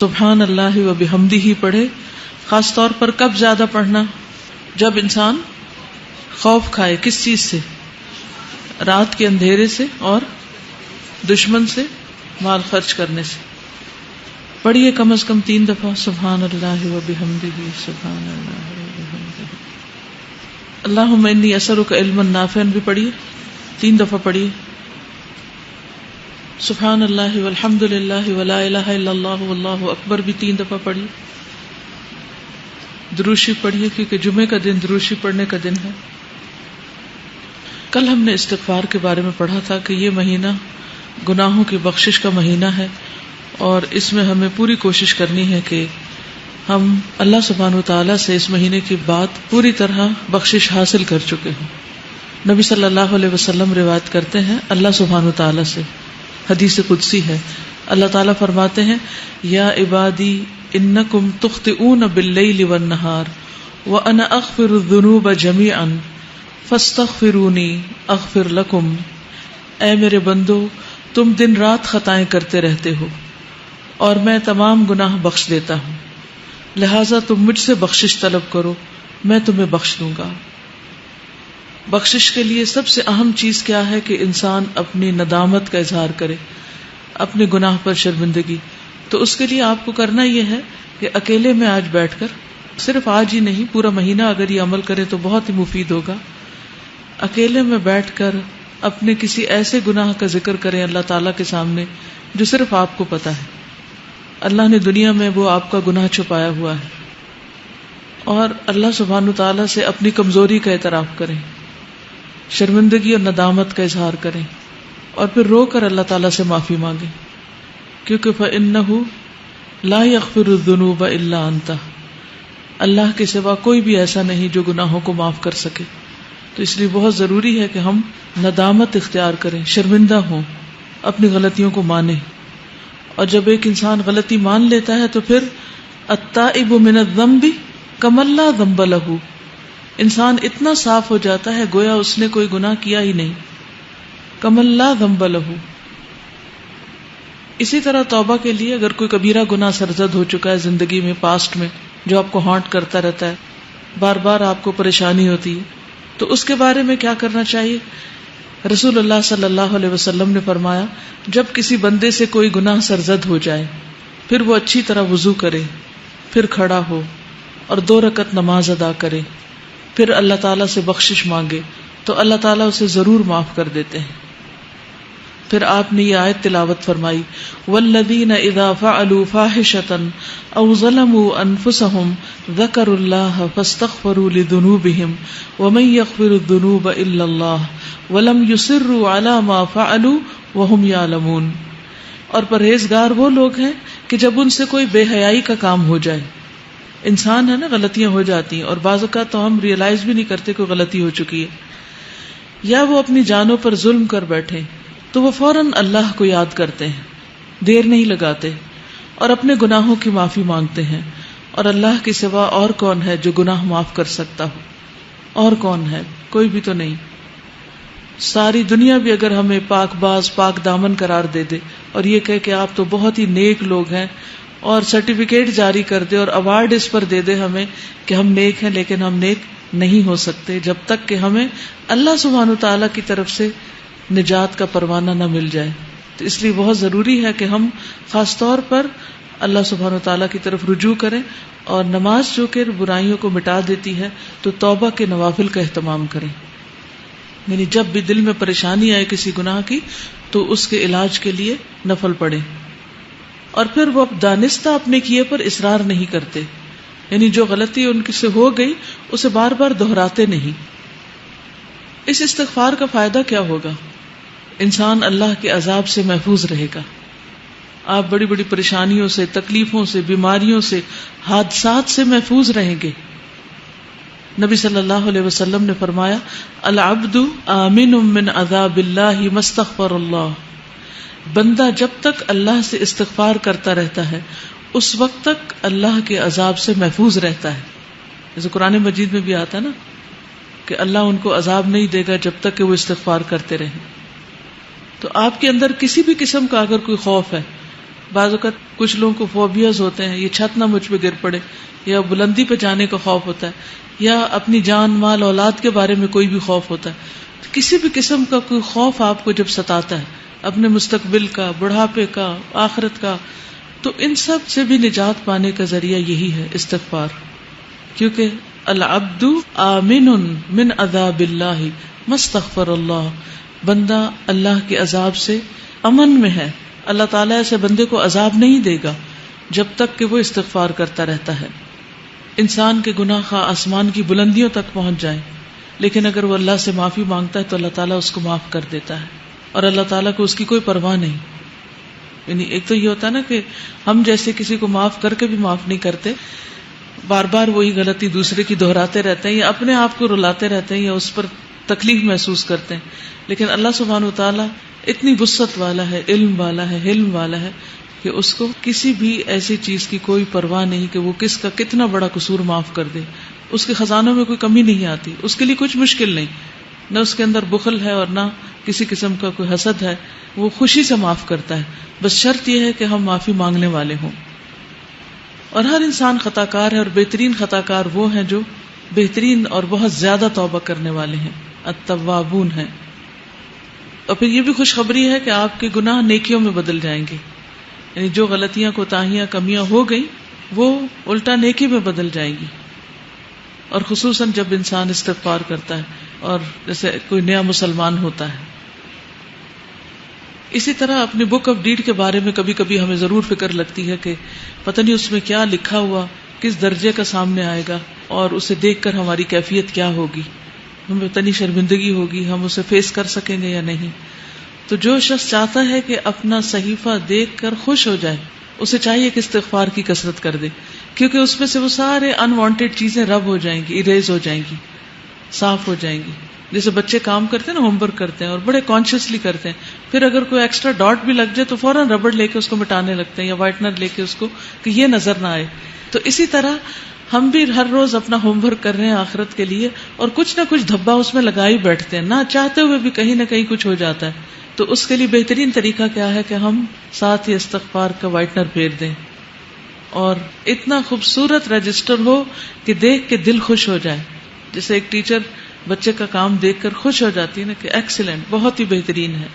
سبحان اللہ و بحمدہ پڑھے، خاص طور پر کب زیادہ پڑھنا؟ جب انسان خوف کھائے. کس چیز سے؟ رات کے اندھیرے سے اور دشمن سے مال خرچ کرنے سے. پڑھیے کم از کم 3 دفعہ سبحان اللہ و بحمدہ سبحان اللہ و بحمدہ. اللہم انی اسألک علما نافعا بھی پڑھیے، 3 دفعہ پڑھیے. سبحان اللہ والحمد للہ ولا الہ الا اللہ واللہ اکبر بھی 3 دفعہ پڑھیے. درود شریف پڑھیے کیونکہ جمعے کا دن درود شریف پڑھنے کا دن ہے. کل ہم نے استغفار کے بارے میں پڑھا تھا کہ یہ مہینہ گناہوں کی بخشش کا مہینہ ہے، اور اس میں ہمیں پوری کوشش کرنی ہے کہ ہم اللہ سبحانہ وتعالی سے اس مہینے کی بات پوری طرح بخشش حاصل کر چکے ہوں. نبی صلی اللہ علیہ وسلم روایت کرتے ہیں اللہ سبحانہ وتعالی سے، حدیث قدسی ہے، اللہ تعالیٰ فرماتے ہیں یا عبادی انکم تخطئون باللیل والنہار وانا اغفر الذنوب جمیعا فاستغفرونی اغفر لکم. اے میرے بندو، تم دن رات خطائیں کرتے رہتے ہو اور میں تمام گناہ بخش دیتا ہوں، لہٰذا تم مجھ سے بخشش طلب کرو، میں تمہیں بخش دوں گا. بخشش کے لیے سب سے اہم چیز کیا ہے کہ انسان اپنی ندامت کا اظہار کرے، اپنے گناہ پر شرمندگی. تو اس کے لیے آپ کو کرنا یہ ہے کہ اکیلے میں آج بیٹھ کر، صرف آج ہی نہیں پورا مہینہ اگر یہ عمل کرے تو بہت ہی مفید ہوگا. اکیلے میں بیٹھ کر اپنے کسی ایسے گناہ کا ذکر کریں اللہ تعالیٰ کے سامنے جو صرف آپ کو پتا ہے. اللہ نے دنیا میں وہ آپ کا گناہ چھپایا ہوا ہے، اور اللہ سبحانہ تعالیٰ سے اپنی کمزوری کا اعتراف کریں، شرمندگی اور ندامت کا اظہار کریں، اور پھر رو کر اللہ تعالیٰ سے معافی مانگیں، کیونکہ فَإِنَّهُ لَا يَغْفِرُ الذُّنُوبَ إِلَّا أَنْتَ. اللہ کے سوا کوئی بھی ایسا نہیں جو گناہوں کو معاف کر سکے. تو اس لیے بہت ضروری ہے کہ ہم ندامت اختیار کریں، شرمندہ ہوں، اپنی غلطیوں کو مانیں. اور جب ایک انسان غلطی مان لیتا ہے تو پھر التائب من الذنب کمن لا ذنب لہ، انسان اتنا صاف ہو جاتا ہے گویا اس نے کوئی گناہ کیا ہی نہیں. کمن لا ذنب لہ. اسی طرح توبہ کے لیے اگر کوئی کبیرہ گناہ سرزد ہو چکا ہے زندگی میں، پاسٹ میں، جو آپ کو ہانٹ کرتا رہتا ہے، بار بار آپ کو پریشانی ہوتی ہے، تو اس کے بارے میں کیا کرنا چاہیے؟ رسول اللہ صلی اللہ علیہ وسلم نے فرمایا جب کسی بندے سے کوئی گناہ سرزد ہو جائے پھر وہ اچھی طرح وضو کرے، پھر کھڑا ہو اور 2 رکعت نماز ادا کرے، پھر اللہ تعالیٰ سے بخشش مانگے تو اللہ تعالیٰ اسے ضرور معاف کر دیتے ہیں. پھر آپ نے یہ آیت تلاوت فرمائی والذین اذا فعلوا فاحشة او ظلموا انفسهم ذکروا اللہ فاستغفروا لذنوبهم ومن یغفر الذنوب الا اللہ ولم یصروا علی ما فعلوا وهم یعلمون. اور پرہیزگار وہ لوگ ہیں کہ جب ان سے کوئی بے حیائی کا کام ہو جائے، انسان ہے نا، غلطیاں ہو جاتی ہیں اور بعض اوقات تو ہم ریئلائز بھی نہیں کرتے کوئی غلطی ہو چکی ہے، یا وہ اپنی جانوں پر ظلم کر بیٹھے تو وہ فوراً اللہ کو یاد کرتے ہیں، دیر نہیں لگاتے اور اپنے گناہوں کی معافی مانگتے ہیں. اور اللہ کے سوا اور کون ہے جو گناہ معاف کر سکتا ہو؟ اور کون ہے؟ کوئی بھی تو نہیں. ساری دنیا بھی اگر ہمیں پاک باز پاک دامن قرار دے دے اور یہ کہے کہ آپ تو بہت ہی نیک لوگ ہیں، اور سرٹیفکیٹ جاری کر دے اور ایوارڈ اس پر دے دے ہمیں کہ ہم نیک ہیں، لیکن ہم نیک نہیں ہو سکتے جب تک کہ ہمیں اللہ سبحانہ تعالیٰ کی طرف سے نجات کا پروانہ نہ مل جائے. تو اس لیے بہت ضروری ہے کہ ہم خاص طور پر اللہ سبحانہ تعالیٰ کی طرف رجوع کریں، اور نماز جو کہ برائیوں کو مٹا دیتی ہے تو توبہ کے نوافل کا اہتمام کریں. یعنی جب بھی دل میں پریشانی آئے کسی گناہ کی تو اس کے علاج کے لیے نفل پڑھیں، اور پھر وہ دانستہ اپنے کیے پر اصرار نہیں کرتے. یعنی جو غلطی ان سے ہو گئی اسے بار بار دہراتے نہیں. اس استغفار کا فائدہ کیا ہوگا؟ انسان اللہ کے عذاب سے محفوظ رہے گا. آپ بڑی بڑی پریشانیوں سے، تکلیفوں سے، بیماریوں سے، حادثات سے محفوظ رہیں گے. نبی صلی اللہ علیہ وسلم نے فرمایا العبد آمن من عذاب اللہ ما استغفر اللہ. بندہ جب تک اللہ سے استغفار کرتا رہتا ہے اس وقت تک اللہ کے عذاب سے محفوظ رہتا ہے. جیسے قرآن مجید میں بھی آتا ہے نا کہ اللہ ان کو عذاب نہیں دے گا جب تک کہ وہ استغفار کرتے رہیں. تو آپ کے اندر کسی بھی قسم کا اگر کوئی خوف ہے بعض اوقات کچھ لوگوں کو فوبیاز ہوتے ہیں، یہ چھت نہ مجھ پہ گر پڑے، یا بلندی پہ جانے کا خوف ہوتا ہے، یا اپنی جان مال اولاد کے بارے میں کوئی بھی خوف ہوتا ہے. کسی بھی قسم کا کوئی خوف آپ کو جب ستاتا ہے، اپنے مستقبل کا، بڑھاپے کا، آخرت کا، تو ان سب سے بھی نجات پانے کا ذریعہ یہی ہے استغفار. کیونکہ العبد آمن من عذاب اللہ ما استغفر اللہ، بندہ اللہ کے عذاب سے امن میں ہے. اللہ تعالیٰ ایسے بندے کو عذاب نہیں دے گا جب تک کہ وہ استغفار کرتا رہتا ہے. انسان کے گناہ خواہ آسمان کی بلندیوں تک پہنچ جائیں، لیکن اگر وہ اللہ سے معافی مانگتا ہے تو اللہ تعالیٰ اس کو معاف کر دیتا ہے، اور اللہ تعالیٰ کو اس کی کوئی پرواہ نہیں. یعنی ایک تو یہ ہوتا ہے نا کہ ہم جیسے کسی کو معاف کر کے بھی معاف نہیں کرتے، بار بار وہی غلطی دوسرے کی دہراتے رہتے ہیں، یا اپنے آپ کو رلاتے رہتے ہیں، یا اس پر تکلیف محسوس کرتے ہیں. لیکن اللہ سبحانہ و تعالیٰ اتنی وسعت والا ہے، علم والا ہے، حلم والا ہے کہ اس کو کسی بھی ایسی چیز کی کوئی پرواہ نہیں کہ وہ کس کا کتنا بڑا قصور معاف کر دے. اس کے خزانوں میں کوئی کمی نہیں آتی، اس کے لیے کچھ مشکل نہیں، نہ اس کے اندر بخل ہے اور نہ کسی قسم کا کوئی حسد ہے. وہ خوشی سے معاف کرتا ہے، بس شرط یہ ہے کہ ہم معافی مانگنے والے ہوں. اور ہر انسان خطا کار ہے، اور بہترین خطا کار وہ ہیں جو بہترین اور بہت زیادہ توبہ کرنے والے ہیں، التوابون ہیں. اور پھر یہ بھی خوشخبری ہے کہ آپ کے گناہ نیکیوں میں بدل جائیں گے. یعنی جو غلطیاں، کوتاہیاں، کمیاں ہو گئی وہ الٹا نیکی میں بدل جائیں گی. اور خصوصاً جب انسان استغفار کرتا ہے اور جیسے کوئی نیا مسلمان ہوتا ہے. اسی طرح اپنی بک آف ڈیڈ کے بارے میں کبھی کبھی ہمیں ضرور فکر لگتی ہے کہ پتہ نہیں اس میں کیا لکھا ہوا کس درجے کا سامنے آئے گا، اور اسے دیکھ کر ہماری کیفیت کیا ہوگی، ہمیں اتنی شرمندگی ہوگی، ہم اسے فیس کر سکیں گے یا نہیں. تو جو شخص چاہتا ہے کہ اپنا صحیفہ دیکھ کر خوش ہو جائے، اسے چاہیے کہ استغفار کی کثرت کر دے، کیونکہ اس میں سے وہ سارے انوانٹیڈ چیزیں رب ہو جائیں گی، اریز ہو جائیں گی، صاف ہو جائیں گی. جیسے بچے کام کرتے ہیں نا، ہوم ورک کرتے ہیں اور بڑے کانشیسلی کرتے ہیں، پھر اگر کوئی ایکسٹرا ڈاٹ بھی لگ جائے تو فوراً ربڑ لے کے اس کو مٹانے لگتے ہیں، یا وائٹنر لے کے اس کو، کہ یہ نظر نہ آئے. تو اسی طرح ہم بھی ہر روز اپنا ہوم ورک کر رہے ہیں آخرت کے لیے، اور کچھ نہ کچھ دھبا اس میں لگا ہی بیٹھتے ہیں، نہ چاہتے ہوئے بھی کہیں نہ کہیں کچھ ہو جاتا ہے. تو اس کے لیے بہترین طریقہ کیا ہے کہ ہم ساتھ ہی استغفار کا وائٹنر پھیر دیں، اور اتنا خوبصورت رجسٹر ہو کہ دیکھ کے دل خوش ہو جائے. جیسے ایک ٹیچر بچے کا کام دیکھ کر خوش ہو جاتی ہے نا کہ ایکسیلنٹ، بہت ہی بہترین ہے.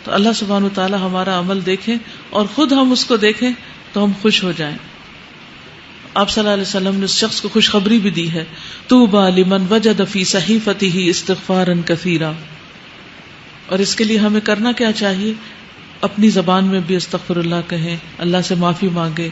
تو اللہ سبحانہ وتعالی ہمارا عمل دیکھیں اور خود ہم اس کو دیکھیں تو ہم خوش ہو جائیں. آپ صلی اللہ علیہ وسلم نے اس شخص کو خوشخبری بھی دی ہے، طوبی لمن وجد فی صحیفته استغفارا کثیرا. اور اس کے لیے ہمیں کرنا کیا چاہیے؟ اپنی زبان میں بھی استغفر اللہ کہیں، اللہ سے معافی مانگے،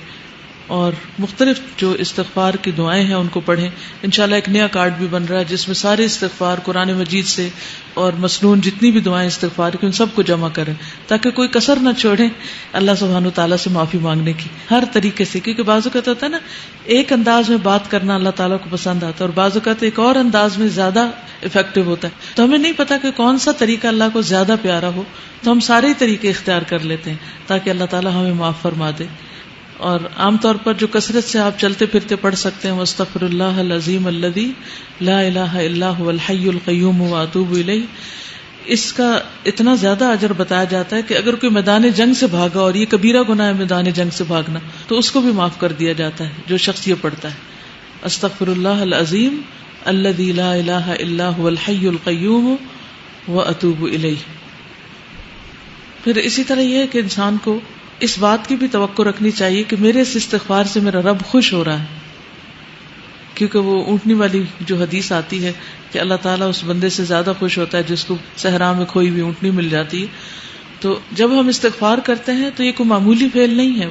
اور مختلف جو استغفار کی دعائیں ہیں ان کو پڑھیں. انشاءاللہ ایک نیا کارڈ بھی بن رہا ہے جس میں سارے استغفار قرآن مجید سے اور مسنون جتنی بھی دعائیں استغفار کی ان سب کو جمع کریں، تاکہ کوئی کسر نہ چھوڑیں اللہ سبحانہ وتعالیٰ سے معافی مانگنے کی ہر طریقے سے. کیونکہ بعض اوقات ہوتا ہے نا، ایک انداز میں بات کرنا اللہ تعالیٰ کو پسند آتا ہے، اور بعض اوقات ایک اور انداز میں زیادہ افیکٹو ہوتا ہے. تو ہمیں نہیں پتا کہ کون سا طریقہ اللہ کو زیادہ پیارا ہو، تو ہم سارے طریقے اختیار کر لیتے ہیں تاکہ اللہ تعالیٰ ہمیں معاف فرما دے. اور عام طور پر جو کثرت سے آپ چلتے پھرتے پڑھ سکتے ہیں، واستغفر اللہ العظیم الذی لا الہ الا هو الحی القیوم واتوب الیہ، اس کا اتنا زیادہ اجر بتایا جاتا ہے کہ اگر کوئی میدان جنگ سے بھاگا، اور یہ کبیرہ گناہ ہے میدان جنگ سے بھاگنا، تو اس کو بھی معاف کر دیا جاتا ہے جو شخص یہ پڑھتا ہے، استغفر اللہ العظیم الذی لا الہ الا هو الحی القیوم واتوب الیہ. پھر اسی طرح یہ ہے کہ انسان کو اس بات کی بھی توقع رکھنی چاہیے کہ میرے اس استغفار سے میرا رب خوش ہو رہا ہے. کیونکہ وہ اونٹنی والی جو حدیث آتی ہے کہ اللہ تعالیٰ اس بندے سے زیادہ خوش ہوتا ہے جس کو صحرا میں کھوئی ہوئی اونٹنی مل جاتی ہے. تو جب ہم استغفار کرتے ہیں تو یہ کوئی معمولی فعل نہیں ہے.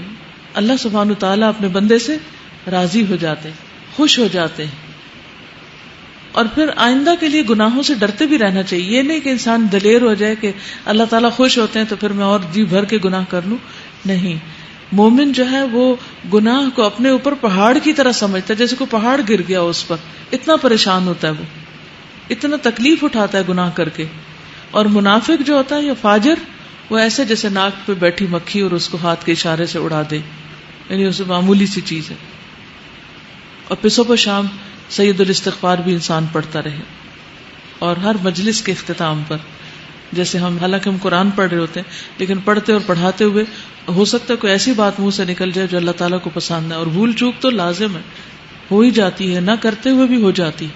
اللہ سبحانہ تعالیٰ اپنے بندے سے راضی ہو جاتے ہیں، خوش ہو جاتے ہیں. اور پھر آئندہ کے لیے گناہوں سے ڈرتے بھی رہنا چاہیے. یہ نہیں کہ انسان دلیر ہو جائے کہ اللہ تعالیٰ خوش ہوتے ہیں تو پھر میں اور جی بھر کے گناہ کر لوں. نہیں، مومن جو ہے وہ گناہ کو اپنے اوپر پہاڑ کی طرح سمجھتا ہے، جیسے کوئی پہاڑ گر گیا اس پر، اتنا پریشان ہوتا ہے، وہ اتنا تکلیف اٹھاتا ہے گناہ کر کے. اور منافق جو ہوتا ہے یا فاجر، وہ ایسے جیسے ناک پہ بیٹھی مکھی اور اس کو ہاتھ کے اشارے سے اڑا دے، یعنی اسے معمولی سی چیز ہے. اور پھر صبح شام سید الاستغفار بھی انسان پڑھتا رہے، اور ہر مجلس کے اختتام پر، جیسے حالانکہ ہم قرآن پڑھ رہے ہوتے ہیں لیکن پڑھتے اور پڑھاتے ہوئے ہو سکتا ہے کوئی ایسی بات منہ سے نکل جائے جو اللہ تعالیٰ کو پسند ہے، اور بھول چوک تو لازم ہے، ہو ہی جاتی ہے، نہ کرتے ہوئے بھی ہو جاتی.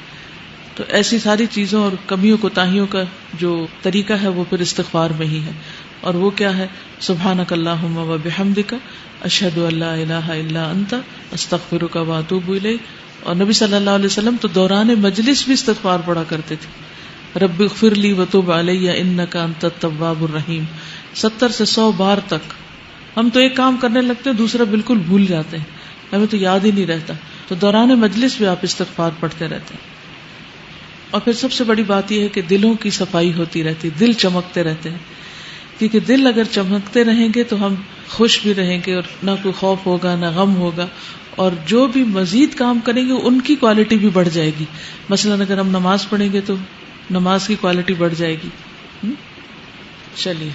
تو ایسی ساری چیزوں اور کمیوں کوتاہیوں کا جو طریقہ ہے وہ پھر استغفار میں ہی ہے. اور وہ کیا ہے؟ سبحانک اللہم و بحمدک اشہد ان لا الہ الا انت استغفرک و اتوب الیک. اور نبی صلی اللہ علیہ وسلم تو دوران مجلس بھی استغفار پڑھا کرتے تھے. رب اغفر لی وتب علی انک انت التواب الرحیم 70 سے 100 بار تک. ہم تو ایک کام کرنے لگتے ہیں دوسرا بالکل بھول جاتے ہیں، ہمیں تو یاد ہی نہیں رہتا. تو دوران مجلس بھی آپ استغفار پڑھتے رہتے ہیں. اور پھر سب سے بڑی بات یہ ہے کہ دلوں کی صفائی ہوتی رہتی، دل چمکتے رہتے ہیں. کیونکہ دل اگر چمکتے رہیں گے تو ہم خوش بھی رہیں گے، اور نہ کوئی خوف ہوگا نہ غم ہوگا. اور جو بھی مزید کام کریں گے ان کی کوالٹی بھی بڑھ جائے گی. مثلاً اگر ہم نماز پڑھیں گے تو نماز کی کوالٹی بڑھ جائے گی. چلیے.